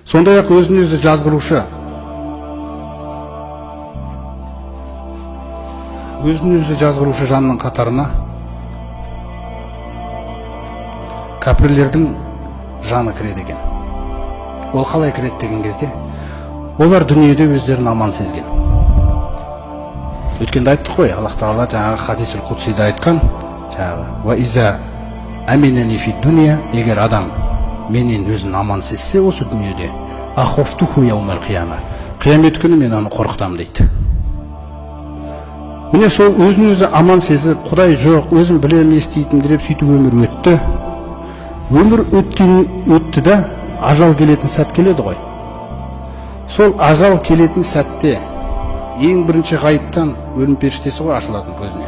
Сондай-ақ өзін-өзі жазғырушы, жанның қатарына кәпірлердің жаны кіреді екен. Ол қалай кіреді деген кезде, олар дүниеде өздерін аман сезген. Өткенде айттық қой, Аллах Тағала жаңағы хадисул құдсида айтқан, ва иза аминани фи дуния, егер адам менен өзін аман сезсе осы дүниеде, ахофтуху яумал қияма, қиямет күні мен оны қорқытамын дейді. Міне сол өзін-өзі аман сезіп, Құдай жоқ, өзім білем еститім деп сөйтіп өмір өтті. Өмір өтті да ажал келетін сәт келеді ғой. Сол ажал келетін сәтте ең бірінші ғайыптан өлім періштесі ғой ашылатын көзіне.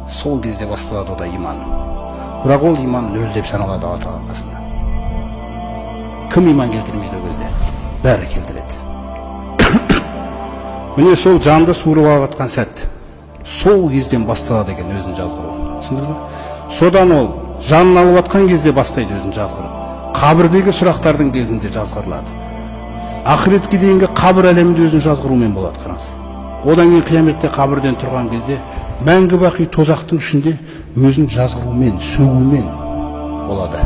Сол кезде басталады ода иман. Бірақ ол иман нөл деп саналады Алла Тағала қасында. Кім иман келтірмейді ол кезде? Бәрі келтіреді. Міне сол жанды суырып алып жатқан сәт, сол кезден басталады екен өзін жазғыру. Түсіндіңіз бе? Содан ол жанын алып жатқан кезде бастайды өзін жазғыру. Қабірдегі сұрақтардың кезінде жазғырылады. Ақыретке дейінгі қабір әлемінде өзін жазғырумен болады, қараңыз. Одан кейін қияметте қабірден тұрған кезде мәңгі бақи тозақтың ішінде өзін жазғырумен, сөгумен болады.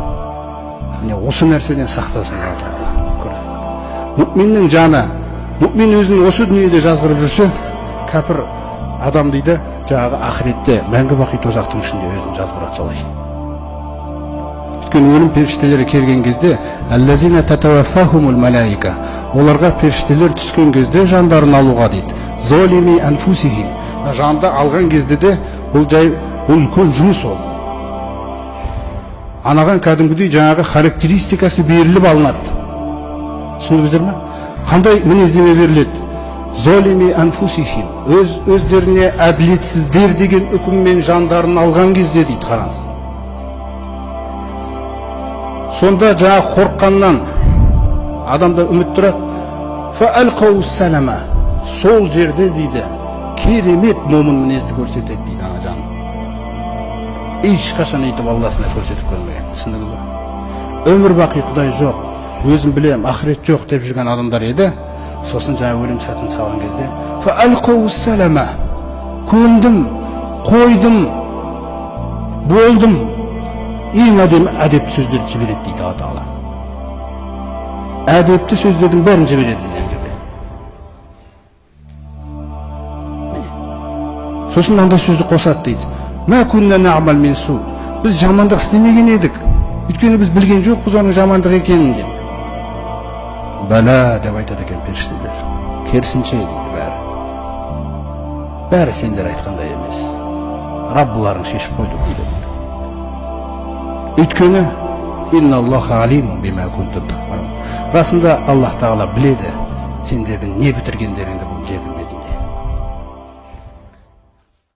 Міне осы нәрседен сақтасын. Мүминнің жаны, мүмин өзін осы дүниеде жазғырып жүрсе, кәпір адам дейді, жаңағы ақыретте мәңгі бақи тозақтың ішінде өзін жазғырады солай. Өйткені өлім періштелері келген кезде, әллазина татаваффахумул малаика, оларға періштелер түскен кезде жандарын алуға дейді. Золими анфусихим, жанды алған кезде де бұл үлкен жұмыс ол. Анаған кәдімгідей жаңағы характеристикасы беріліп алынады. Түсіндіңіздер ме? Қандай мінездеме беріледі? Золими анфусихим, өздеріне әділетсіздер деген үкіммен жандарын алған кезде дейді, қараңыз. Сонда жаңағы қорыққаннан адамда үміт тұрады. Фаалқау салама, сол жерде дейді, керемет момын мінезді көрсетеді дейді ана жан. Ешқашан өйтіп Алласына көрсетіп көрмеген. Түсіндіңіз бе? Өмір бақи Құдай жоқ, өзім білем, ақырет жоқ деп жүрген адамдар еді. Сосын жаңа өлім сәтін салған кезде, фаалқау салама, көндім, қойдым, болдым, ең әдепті сөздерді жібереді дейді Алла Тағала. Әдепті сөздердің бәрін жібереді деген жерде. Сосын анда сөзді қосады дейді. Мә күнна нәъмал мин су. Біз жамандық істемеген едік. Өйткені біз білген жоқпыз оның жамандық екенін деп. Бәлә деп айтады екен періштелер. Керісінше дейді бәрі. Бәрі сендер айтқандай емес. Раббыларың шешіп қойды дейді. Өйткені инналлаха алимун бима кунтум таъмалун. Расында Аллах Тағала біледі сендердің не бітіргендеріңді